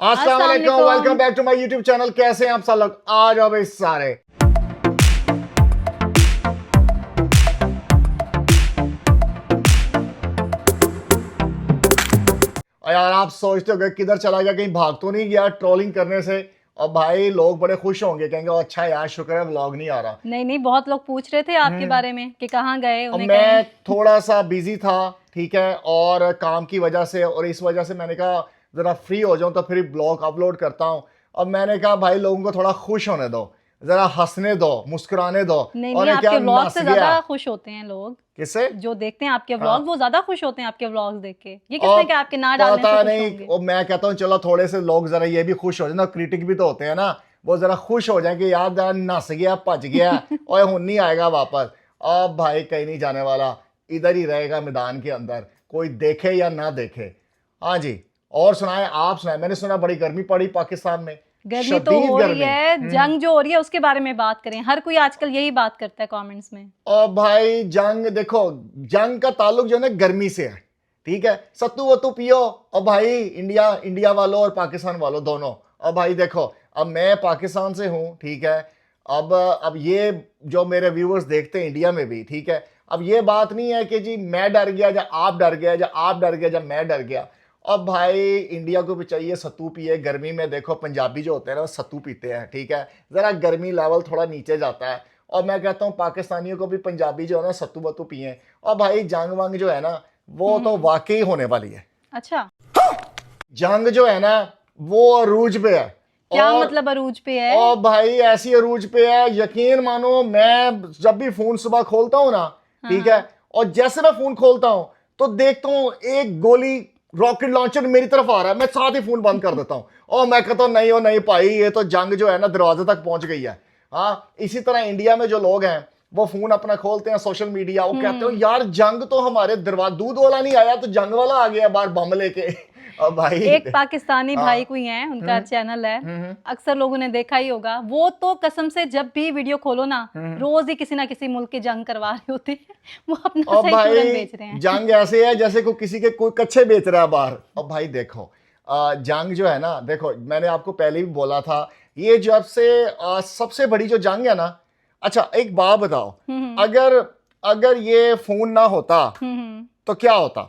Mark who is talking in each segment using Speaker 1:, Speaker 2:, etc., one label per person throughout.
Speaker 1: अस्सलाम वालेकुम, welcome back to my YouTube channel. कैसे हैं आप सब लोग? आ जाओ भाई सारे। और यार आप सोचते हो किधर चला गया, कहीं भाग तो नहीं गया ट्रोलिंग करने से? और भाई लोग बड़े खुश होंगे, कहेंगे अच्छा यार शुक्र है व्लॉग नहीं आ रहा।
Speaker 2: नहीं नहीं, बहुत लोग पूछ रहे थे आपके बारे में कि कहाँ गए,
Speaker 1: अब
Speaker 2: उन्हें
Speaker 1: मैं
Speaker 2: कहें।
Speaker 1: थोड़ा सा बिजी था, ठीक है, और काम की वजह से और इस वजह से मैंने कहा जरा फ्री हो जाऊं तो फिर ब्लॉग अपलोड करता हूं। अब मैंने कहा भाई लोगों को थोड़ा खुश होने दो, जरा हंसने दो, मुस्कुराने दो।
Speaker 2: नहीं
Speaker 1: और
Speaker 2: नहीं,
Speaker 1: ये क्या
Speaker 2: आपके व्लॉग
Speaker 1: नस
Speaker 2: से
Speaker 1: गया?
Speaker 2: ज्यादा खुश होते हैं लोग।
Speaker 1: किससे?
Speaker 2: जो देखते हैं आपके
Speaker 1: हाँ।
Speaker 2: व्लॉग, वो ज्यादा खुश होते हैं आपके व्लॉग्स देख के। ये
Speaker 1: और
Speaker 2: किसने कहा आपके ना डालने से
Speaker 1: पता
Speaker 2: खुश
Speaker 1: नहीं,
Speaker 2: होंगे?
Speaker 1: और मैं कहता हूँ चलो थोड़े से लोग जरा ये भी खुश हो जाए ना, क्रिटिक भी तो होते हैं ना, वो जरा खुश हो जाए कि यार जरा नस गया, भज गया और हुन नहीं आएगा वापस। अब भाई कहीं नहीं जाने वाला, इधर ही रहेगा मैदान के अंदर, कोई देखे या ना देखे। हाँ जी। और सुनाए, आप सुनाए। मैंने सुना बड़ी गर्मी पड़ी पाकिस्तान में,
Speaker 2: गर्मी तो
Speaker 1: शदीद
Speaker 2: हो रही
Speaker 1: गर्मी।
Speaker 2: है, जंग जो हो रही है उसके बारे में बात करें। हर कोई आजकल यही बात करता है कमेंट्स में।
Speaker 1: और भाई जंग देखो, जंग का ताल्लुक जो है ना गर्मी से है, ठीक है। सत्तू वत्तू पियो। और भाई इंडिया वालों और पाकिस्तान वालों दोनों। और भाई देखो, अब मैं पाकिस्तान से हूं, ठीक है। अब ये जो मेरे व्यूअर्स देखते हैं इंडिया में भी, ठीक है। अब ये बात नहीं है कि जी मैं डर गया या आप डर गया, या आप डर गया या मैं डर गया। अब भाई इंडिया को भी चाहिए सत्तू पिए। गर्मी में देखो पंजाबी जो होते हैं ना वो सत्तू पीते हैं, ठीक है। जरा गर्मी लेवल थोड़ा नीचे जाता है। और मैं कहता हूँ पाकिस्तानियों को भी पंजाबी जो है ना सत्तू वत्तू पिए। और भाई जंग वंग जो है ना वो तो वाकई होने वाली है।
Speaker 2: अच्छा,
Speaker 1: जंग जो है ना वो अरूज पे है।
Speaker 2: क्या
Speaker 1: और
Speaker 2: मतलब अरूज पे है?
Speaker 1: और भाई ऐसी अरूज पे है, यकीन मानो मैं जब भी फोन सुबह खोलता हूं ना, ठीक है, और जैसे मैं फोन खोलता हूं तो देखता हूं एक गोली रॉकेट लॉन्चर मेरी तरफ आ रहा है, मैं साथ ही फोन बंद कर देता हूं। और मैं कहता हूं नहीं हो नहीं भाई, ये तो जंग जो है ना दरवाजे तक पहुंच गई है। हाँ, इसी तरह इंडिया में जो लोग हैं वो फोन अपना खोलते हैं, सोशल मीडिया, वो कहते हो यार जंग तो हमारे दरवाजे, दूध वाला नहीं आया तो जंग वाला आ गया बाहर बम लेके। और भाई
Speaker 2: एक पाकिस्तानी
Speaker 1: हाँ।
Speaker 2: भाई कोई है, उनका चैनल है, अक्सर लोगों ने देखा ही होगा। वो तो कसम से जब भी वीडियो खोलो ना, रोज ही किसी ना किसी मुल्क की जंग करवा रहे होते हैं। वो अपना
Speaker 1: और
Speaker 2: सही
Speaker 1: भाई
Speaker 2: चूरन बेच रहे हैं।
Speaker 1: जंग ऐसे है जैसे कोई किसी के कोई कच्चे बेच रहा है बाहर। और भाई देखो, जंग जो है ना, देखो मैंने आपको पहले भी बोला था, ये जब से सबसे बड़ी जो जंग है ना। अच्छा एक बात बताओ, अगर अगर ये फोन ना होता तो क्या होता,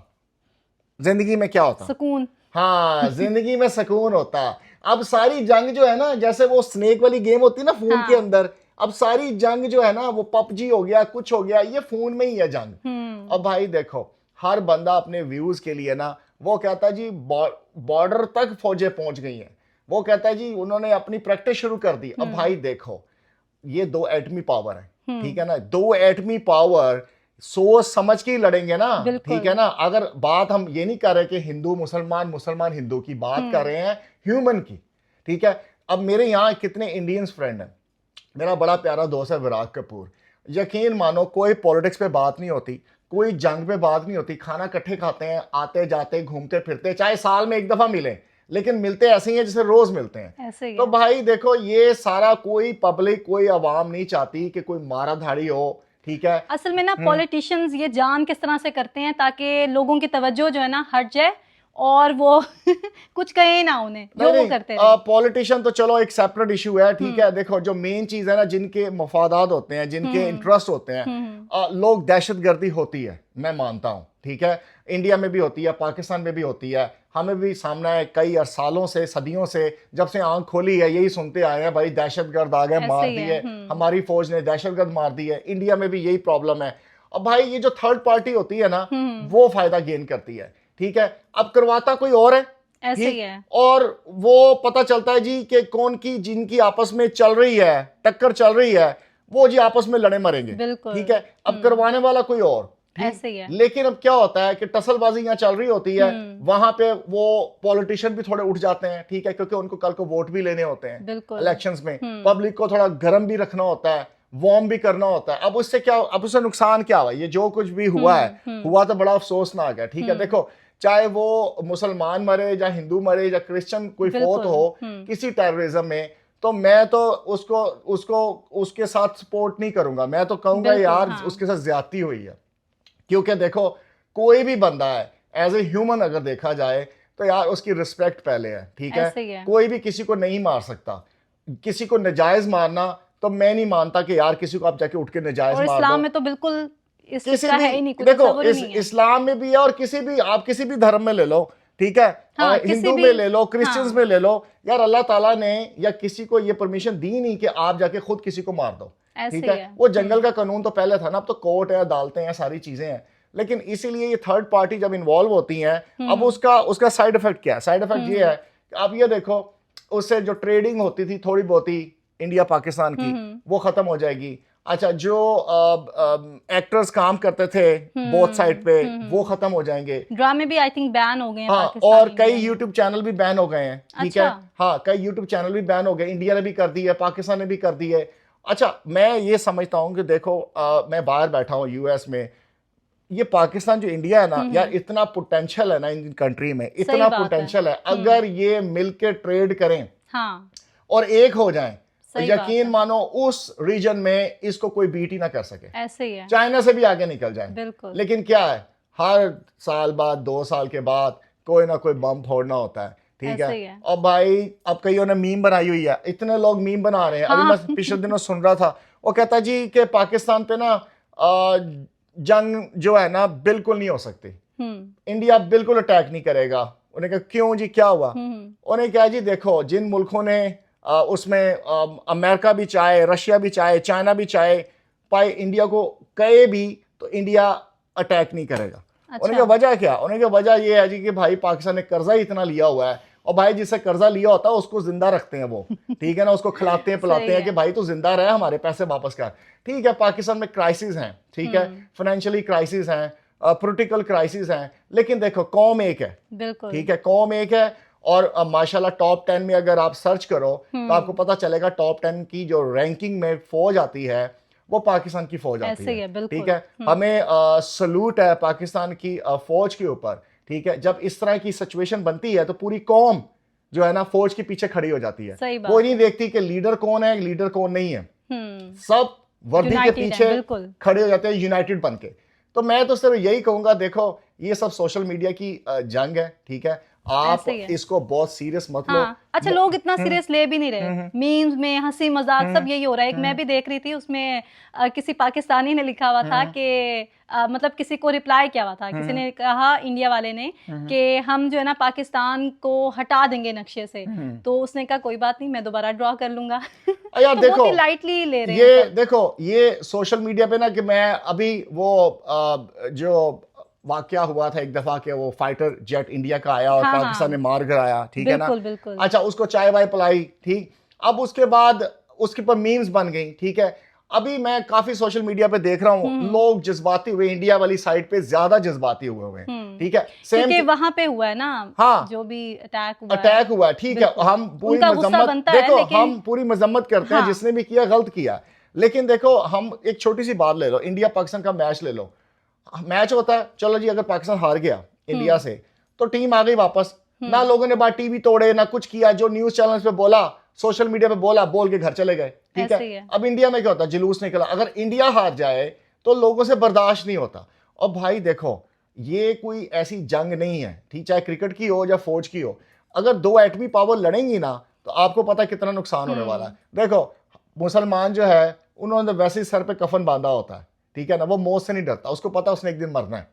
Speaker 1: जिंदगी में क्या होता?
Speaker 2: सुकून।
Speaker 1: हाँ, जिंदगी में सुकून होता। अब सारी जंग जो है ना, जैसे वो स्नेक वाली गेम होती है ना फोन के अंदर, अब सारी जंग जो है ना वो पबजी हो गया, कुछ हो गया, ये फोन में ही है जंग। अब भाई देखो, हर बंदा अपने व्यूज के लिए ना वो कहता है जी बॉर्डर तक फौजें पहुंच गई हैं, वो कहता है जी उन्होंने अपनी प्रैक्टिस शुरू कर दी। अब भाई देखो, ये दो एटमी पावर है, ठीक है ना, दो एटमी पावर सोच समझ के ही लड़ेंगे ना, ठीक है ना। अगर बात हम ये नहीं कर रहे कि हिंदू मुसलमान, मुसलमान हिंदू की बात कर रहे हैं, ह्यूमन की, ठीक है। अब मेरे यहाँ कितने इंडियंस फ्रेंड हैं, मेरा बड़ा प्यारा दोस्त है विराट कपूर। यकीन मानो कोई पॉलिटिक्स पे बात नहीं होती, कोई जंग पे बात नहीं होती, खाना इकट्ठे खाते हैं, आते जाते घूमते फिरते, चाहे साल में एक दफा मिले, लेकिन मिलते ऐसे ही हैं जैसे रोज मिलते हैं।
Speaker 2: ऐसे ही
Speaker 1: तो
Speaker 2: है।
Speaker 1: भाई देखो, ये सारा कोई पब्लिक, कोई आवाम नहीं चाहती कि कोई मारा धाड़ी हो, ठीक है।
Speaker 2: असल में ना पॉलिटिशियंस ये जान किस तरह से करते हैं ताकि लोगों की तवज्जो जो है ना हट जाए और वो कुछ कहे ना उन्हें, जो वो करते रहे।
Speaker 1: पॉलिटिशियन तो चलो एक सेपरेट इशू है, ठीक है। देखो जो मेन चीज है ना, जिनके मफादात होते हैं, जिनके इंटरेस्ट होते हैं, लोग, दहशतगर्दी होती है, मैं मानता हूं, ठीक है। इंडिया में भी होती है, पाकिस्तान में भी होती है, हमें भी सामना है कई सालों से, सदियों से, जब से आंख खोली है यही सुनते आए हैं, भाई दहशतगर्द आ गए, मार दिए, हमारी फौज ने दहशतगर्द मार दी है। इंडिया में भी यही प्रॉब्लम है। अब भाई ये जो थर्ड पार्टी होती है ना वो फायदा गेन करती है, ठीक है। अब करवाता कोई और है,
Speaker 2: ऐसे ही है।
Speaker 1: और वो पता चलता है जी कि कौन की जिनकी आपस में चल रही है, टक्कर चल रही है, वो जी आपस में लड़े मरेंगे, ठीक है। अब करवाने वाला कोई और,
Speaker 2: ऐसे ही है।
Speaker 1: लेकिन अब क्या होता है कि टसलबाजी यहाँ चल रही होती है, वहां पे वो पॉलिटिशियन भी थोड़े उठ जाते हैं, ठीक है, क्योंकि उनको कल को वोट भी लेने होते हैं इलेक्शंस में, पब्लिक को थोड़ा गर्म भी रखना होता है, वार्म भी करना होता है। अब उससे क्या, अब उससे नुकसान क्या हुआ? ये जो कुछ भी हुआ है, हुआ तो बड़ा अफसोसनाक है, ठीक है। देखो चाहे वो मुसलमान मरे या हिंदू मरे या क्रिश्चियन कोई फोत हो किसी टेररिज्म में, तो मैं तो उसको उसको उसके साथ सपोर्ट नहीं करूंगा। मैं तो कहूंगा यार उसके साथ ज्यादती हुई है, क्योंकि देखो कोई भी बंदा है, एज ए ह्यूमन अगर देखा जाए तो यार उसकी रिस्पेक्ट पहले है, ठीक है?
Speaker 2: ऐसे ही है।
Speaker 1: कोई भी किसी को नहीं मार सकता। किसी को नजायज मारना तो मैं नहीं मानता कि यार किसी को आप जाके उठ के नजायज
Speaker 2: और
Speaker 1: मार
Speaker 2: इस्लाम
Speaker 1: दो।
Speaker 2: में तो बिल्कुल इस चीज
Speaker 1: किसी
Speaker 2: का
Speaker 1: भी
Speaker 2: है ही नहीं, कुछ
Speaker 1: देखो
Speaker 2: तसव्वुर ही नहीं है।
Speaker 1: इस्लाम में भी है और किसी भी धर्म में ले लो, ठीक है?
Speaker 2: हाँ, किसी
Speaker 1: हिंदू
Speaker 2: भी,
Speaker 1: में ले लो, क्रिश्चियंस
Speaker 2: हाँ,
Speaker 1: में ले लो, यार अल्लाह ताला ने या किसी को ये परमिशन दी नहीं कि आप जाके खुद किसी को मार दो,
Speaker 2: ऐसे
Speaker 1: ठीक
Speaker 2: ही
Speaker 1: है?
Speaker 2: है।
Speaker 1: वो जंगल का कानून तो पहले था ना, अब तो कोर्ट है, अदालतें हैं, सारी चीजें हैं। लेकिन इसीलिए ये थर्ड पार्टी जब इन्वॉल्व होती हैं, अब उसका साइड इफेक्ट क्या है? साइड इफेक्ट ये है कि आप ये देखो, उससे जो ट्रेडिंग होती थी थोड़ी बहुत ही इंडिया पाकिस्तान की, वो खत्म हो जाएगी। अच्छा, जो एक्टर्स काम करते थे बोथ साइड पे, वो खत्म हो जाएंगे।
Speaker 2: ड्रामे भी आई थिंक बैन हो गए हैं
Speaker 1: हाँ,
Speaker 2: पाकिस्तान
Speaker 1: और
Speaker 2: इंडिया
Speaker 1: कई
Speaker 2: में।
Speaker 1: यूट्यूब चैनल भी बैन हो गए हैं, ठीक है?
Speaker 2: अच्छा।
Speaker 1: हाँ, कई यूट्यूब चैनल भी बैन हो गए, इंडिया ने भी कर दी है, पाकिस्तान ने भी कर दी है। अच्छा, मैं ये समझता हूँ कि देखो, मैं बाहर बैठा हूँ यूएस में, ये पाकिस्तान जो इंडिया है ना यार, इतना पोटेंशियल है ना इन कंट्री में, इतना
Speaker 2: बात है।
Speaker 1: पोटेंशियल है। अगर ये मिलके ट्रेड करें
Speaker 2: हाँ,
Speaker 1: और एक हो जाएं,
Speaker 2: सही बात
Speaker 1: यकीन
Speaker 2: है।
Speaker 1: मानो उस रीजन में इसको कोई बीट ही ना कर सके।
Speaker 2: ऐसे ही है।
Speaker 1: चाइना से भी आगे निकल जाए।
Speaker 2: बिल्कुल।
Speaker 1: लेकिन क्या है, हर साल बाद 2 साल के बाद कोई ना कोई बम फोड़ना होता है, ठीक
Speaker 2: ऐसे ही
Speaker 1: है?
Speaker 2: है।
Speaker 1: और भाई अब कईयों ने मीम बनाई हुई है, इतने लोग मीम बना रहे हैं। अभी
Speaker 2: हाँ।
Speaker 1: मैं पिछले दिनों सुन रहा था, वो कहता जी कि पाकिस्तान पे ना जंग जो है ना बिल्कुल नहीं हो सकती, इंडिया बिल्कुल अटैक नहीं करेगा। उन्हें कहा क्यों जी, क्या हुआ? उन्हें कहा जी देखो, जिन मुल्कों ने उसमें अमेरिका भी चाहे, रशिया भी चाहे, चाइना भी चाहे, पाए इंडिया को कहे भी तो इंडिया अटैक नहीं करेगा।
Speaker 2: अच्छा।
Speaker 1: उन्हें क्या वजह क्या? उन्हें क्या वजह ये है जी कि भाई पाकिस्तान ने कर्जा ही इतना लिया हुआ है, और भाई जिससे कर्जा लिया होता है उसको जिंदा रखते हैं वो, ठीक है ना? उसको खिलाते हैं पिलाते हैं कि भाई तू जिंदा रहे, हमारे पैसे वापस कर, ठीक है? पाकिस्तान में क्राइसिस हैं, ठीक है? फाइनेंशियली क्राइसिस हैं, पॉलिटिकल क्राइसिस हैं, लेकिन देखो कौम एक है,
Speaker 2: बिल्कुल,
Speaker 1: ठीक है? कौम एक है। और माशाल्लाह टॉप 10 में अगर आप सर्च करो तो आपको पता चलेगा टॉप 10 की जो रैंकिंग में फौज आती है वो पाकिस्तान की फौज आती
Speaker 2: ऐसे ही है,
Speaker 1: है,
Speaker 2: बिल्कुल।
Speaker 1: ठीक है? हमें सलूट है पाकिस्तान की फौज के ऊपर, ठीक है? जब इस तरह की सिचुएशन बनती है तो पूरी कौम जो है ना फौज के पीछे खड़ी हो जाती है।
Speaker 2: सही बात
Speaker 1: कोई नहीं देखती कि लीडर कौन है, लीडर कौन नहीं है, सब वर्दी के पीछे खड़े हो जाते हैं यूनाइटेड बन के। तो मैं तो सिर्फ यही कहूंगा, देखो ये सब सोशल मीडिया की जंग है, ठीक है? आप इसको बहुत सीरियस मत लो।
Speaker 2: अच्छा, लोग इतना सीरियस ले भी नहीं रहे। मीम्स में हंसी मजाक सब यही हो रहा है। एक मैं भी देख रही थी, उसमें किसी पाकिस्तानी ने लिखा हुआ था कि मतलब किसी को रिप्लाई किया हुआ था, किसी ने कहा इंडिया वाले ने कि हम जो है ना पाकिस्तान को हटा देंगे नक्शे से। तो उसने कहा कोई बात नहीं, मैं दोबारा ड्रॉ कर लूंगा।
Speaker 1: यार
Speaker 2: तो
Speaker 1: देखो,
Speaker 2: लाइटली ले रहे
Speaker 1: ये
Speaker 2: हैं।
Speaker 1: देखो ये सोशल मीडिया पे ना, कि मैं अभी वो जो वाकया हुआ था एक दफा के, वो फाइटर जेट इंडिया का आया और पाकिस्तान ने मार गिराया, ठीक है ना?
Speaker 2: बिल्कुल।
Speaker 1: अच्छा, उसको चाय वाय पिलाई, ठीक? अब उसके बाद उसके पर मीम्स बन गई, ठीक है? अभी मैं काफी सोशल मीडिया पे देख रहा हूँ लोग जज्बाती हुए, इंडिया वाली साइड पे ज्यादा जज्बाती हुए हैं, ठीक है?
Speaker 2: क्योंकि वहां पे हुआ है ना,
Speaker 1: हाँ,
Speaker 2: जो भी
Speaker 1: अटैक हुआ है, ठीक है? हम पूरी मजम्मत, देखो हम पूरी मजम्मत करते हैं, जिसने भी किया गलत किया। लेकिन देखो, हम एक छोटी सी बात ले लो, इंडिया पाकिस्तान का मैच ले लो। मैच होता है, चलो जी, अगर पाकिस्तान हार गया इंडिया से तो टीम आ गई वापस, ना लोगों ने बात टीवी तोड़े ना कुछ किया, जो न्यूज चैनल्स पे बोला, सोशल मीडिया पे बोला, बोल के घर चले गए, ठीक है? अब इंडिया में क्या होता है, जुलूस निकला। अगर इंडिया हार जाए तो लोगों से बर्दाश्त नहीं होता। और भाई देखो, ये कोई ऐसी जंग नहीं है, ठीक? चाहे क्रिकेट की हो या फौज की हो, अगर 2 एटमी पावर लड़ेंगी ना तो आपको पता है कितना नुकसान होने वाला है। देखो, मुसलमान जो है उन्होंने वैसे ही सर पे कफन बांधा होता है, ठीक है ना? वो मौत से नहीं डरता, उसको पता उसने एक दिन मरना है।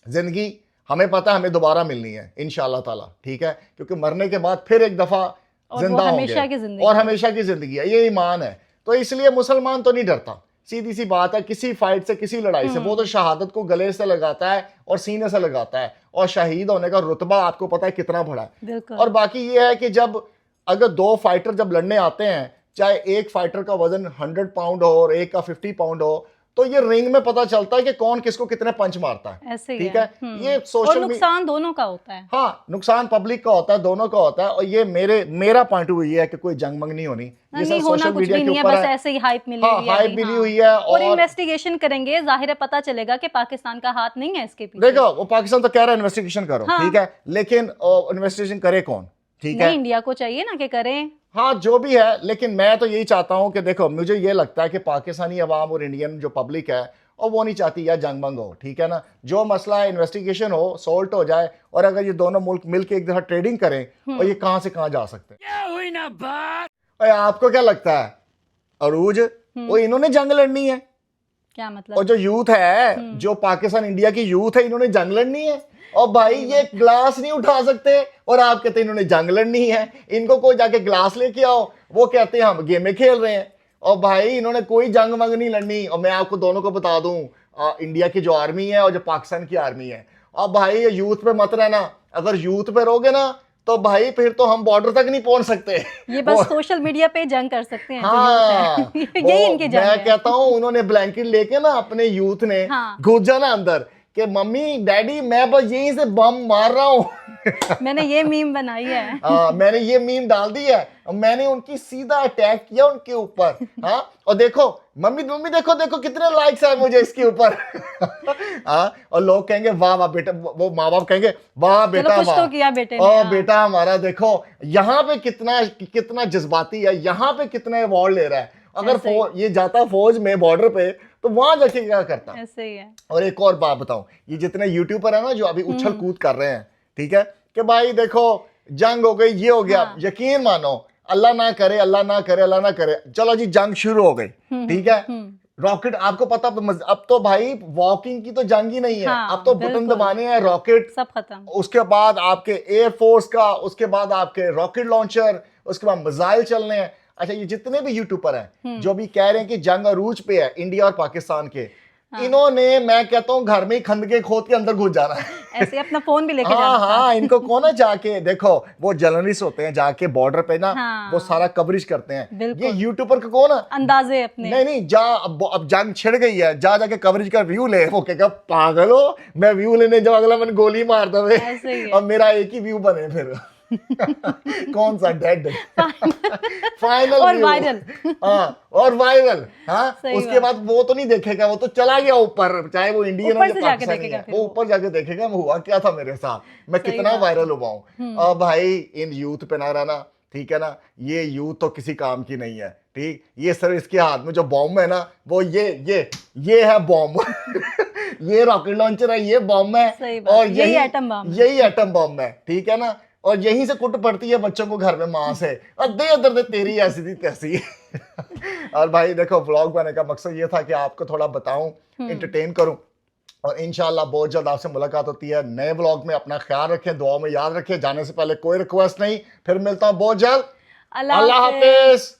Speaker 1: जिंदगी हमें पता है हमें दोबारा मिलनी है इंशाल्लाह ताला, ठीक है? क्योंकि मरने के बाद फिर एक दफा जिंदा होंगे और हमेशा की जिंदगी है, ये ईमान है। तो इसलिए मुसलमान तो नहीं डरता, सीधी सी बात है, किसी फाइट से, किसी लड़ाई से। वो तो शहादत को गले से लगाता है और सीने से लगाता है, और शहीद होने का रुतबा आपको पता है कितना बड़ा है। और बाकी ये है कि जब अगर 2 फाइटर जब लड़ने आते हैं, चाहे एक फाइटर का वजन 100 पाउंड हो और एक का 50 पाउंड हो, तो ये रिंग में पता चलता है कि कौन किसको कितने पंच मारता है, ठीक है? ये सोशल,
Speaker 2: और नुकसान दोनों का होता है।
Speaker 1: हाँ, नुकसान पब्लिक का होता है, दोनों का होता है। और ये मेरा पॉइंट ऑफ व्यू ये है कि कोई जंग मंग नहीं होनी, ये सब सोशल मीडिया के ऊपर
Speaker 2: बस ऐसे ही हाइप मिली हुई है।
Speaker 1: हाइप मिली हुई है।
Speaker 2: और इन्वेस्टिगेशन करेंगे, जाहिर है पता चलेगा कि पाकिस्तान का हाथ नहीं है इसके पीछे।
Speaker 1: देखो, वो पाकिस्तान तो कह रहा है इन्वेस्टिगेशन करो, ठीक है? लेकिन इन्वेस्टिगेशन करे कौन, ठीक है?
Speaker 2: इंडिया को चाहिए ना कि करें।
Speaker 1: हाँ, जो भी है, लेकिन मैं तो यही चाहता हूं कि देखो, मुझे ये लगता है कि पाकिस्तानी अवाम और इंडियन जो पब्लिक है और वो नहीं चाहती यार जंग मंग हो, ठीक है ना। जो मसला है इन्वेस्टिगेशन हो, सॉल्ट हो जाए, और अगर ये दोनों मुल्क मिलके एक दफा ट्रेडिंग करें और ये कहां से कहां जा सकते हैं।
Speaker 3: क्या हुई ना बात।
Speaker 1: अरे आपको क्या लगता है अरूज, वो इन्होंने जंग लड़नी है?
Speaker 2: क्या मतलब?
Speaker 1: और जो यूथ है, जो पाकिस्तान इंडिया की यूथ है, इन्होंने जंग लड़नी है? और भाई ये ग्लास नहीं उठा सकते और आप कहते हैं इन्होंने जंग लड़नी है। इनको कोई जाके ग्लास लेके आओ, वो कहते हैं हम गेमें खेल रहे हैं। और भाई इन्होंने कोई जंग मंग नहीं लड़नी। और मैं आपको दोनों को बता दूं, इंडिया की जो आर्मी है और जो पाकिस्तान की आर्मी है, और भाई ये यूथ पे मत रहना। अगर यूथ पे रहोगे ना तो भाई फिर तो हम बॉर्डर तक नहीं पहुंच सकते।
Speaker 2: ये बस सोशल मीडिया पे जंग कर सकते हैं।
Speaker 1: हाँ,
Speaker 2: यही इनके जंग
Speaker 1: मैं
Speaker 2: है।
Speaker 1: कहता हूँ उन्होंने ब्लैंकेट लेके ना अपने यूथ ने
Speaker 2: हाँ।
Speaker 1: घुस जाना अंदर कि मम्मी डैडी मैं बस यहीं से बम मार रहा हूँ।
Speaker 2: मैंने ये मीम बनाई है।
Speaker 1: मैंने ये मीम डाल दी है, मैंने उनकी सीधा अटैक किया उनके ऊपर। हाँ, और देखो मम्मी मम्मी देखो देखो कितने लाइक्स आए मुझे इसके ऊपर। हाँ, और लोग कहेंगे वाह वाह बेटा, वो माँ बाप कहेंगे वाह बेटा
Speaker 2: कुछ
Speaker 1: वाह,
Speaker 2: तो किया बेटे ने।
Speaker 1: ओ बेटा हमारा देखो यहाँ पे कितना कितना जज्बाती है, यहाँ पे कितना अवार्ड ले रहा है। अगर ये जाता फौज में बॉर्डर पे तो वहां जाके क्या करता।
Speaker 2: ऐसे ही है।
Speaker 1: और एक और बात बताऊं, ये जितने यूट्यूबर है ना जो अभी उछल कूद कर रहे हैं, ठीक है, कि भाई देखो जंग हो गई, ये हो गया,
Speaker 2: हाँ।
Speaker 1: यकीन मानो अल्लाह ना करे अल्लाह ना करे अल्लाह ना करे, चलो जी जंग शुरू हो गई, ठीक है, रॉकेट आपको पता, अब तो भाई वॉकिंग की तो जंग ही नहीं है।
Speaker 2: हाँ,
Speaker 1: अब तो बटन दबाने हैं, रॉकेट
Speaker 2: सब खत्म।
Speaker 1: उसके बाद आपके एयरफोर्स का, उसके बाद आपके रॉकेट लॉन्चर, उसके बाद मिसाइल चलने हैं। अच्छा, ये जितने भी यूट्यूबर हैं जो भी कह रहे हैं कि जंग अरूज पे है इंडिया और पाकिस्तान के, इन्होंने मैं कहता हूँ घर में ही खंदके खोद के अंदर घुस जाना है।
Speaker 2: ऐसे अपना फोन भी लेके
Speaker 1: हाँ
Speaker 2: जाना था।
Speaker 1: हाँ, इनको कौन है जाके देखो, वो जर्नलिस्ट होते हैं जाके बॉर्डर पे ना,
Speaker 2: हाँ।
Speaker 1: वो सारा कवरेज करते हैं।
Speaker 2: बिल्कुल।
Speaker 1: ये यूट्यूबर का कौन है?
Speaker 2: अंदाजे अपने।
Speaker 1: नहीं नहीं, जा अब जंग छिड़ गई है, जा जाके कवरेज का व्यू ले। वो कहेगा पागल हो, मैं व्यू लेने जाऊँ अगला मैंने गोली मार दे
Speaker 2: ऐसे ही है।
Speaker 1: और मेरा एक ही व्यू बने फिर। कौन सा डेड फाइनल
Speaker 2: और
Speaker 1: व्यू।
Speaker 2: वायरल।
Speaker 1: हाँ, और वायरल। हाँ,
Speaker 2: सही
Speaker 1: उसके बाद वो तो नहीं देखेगा, वो तो चला गया ऊपर, चाहे वो इंडियन हो
Speaker 2: ऊपर
Speaker 1: या
Speaker 2: से जाके
Speaker 1: पाकिस्तानी
Speaker 2: देखेगा
Speaker 1: है,
Speaker 2: फिर
Speaker 1: वो
Speaker 2: वो।
Speaker 1: ऊपर जाके देखेगा मैं हुआ क्या था मेरे साथ, मैं
Speaker 2: सही
Speaker 1: कितना
Speaker 2: बात।
Speaker 1: वायरल हुआ हूँ। और भाई इन यूथ पे ना रहना, ठीक है ना, ये यूथ तो किसी काम की नहीं है, ठीक। ये सर इसके हाथ में जो बॉम्ब है ना, वो ये है बॉम्ब। ये रॉकेट लॉन्चर है, ये बॉम्ब है,
Speaker 2: सही बात।
Speaker 1: और
Speaker 2: यही एटम बम है।
Speaker 1: यही एटम बॉम्ब है, ठीक है ना। और यहीं से कुट पड़ती है बच्चों को घर में माँ से, और दे दर्द तेरी ऐसी थी तैसी। और भाई देखो, व्लॉग बनाने का मकसद ये था कि आपको थोड़ा बताऊं, एंटरटेन करूं, और इंशाल्लाह बहुत जल्द आपसे मुलाकात होती है नए व्लॉग में। अपना ख्याल रखें, दुआ में याद रखें। जाने से पहले कोई रिक्वेस्ट नहीं, फिर मिलता हूं बहुत जल्द। अल्लाह हाफिज।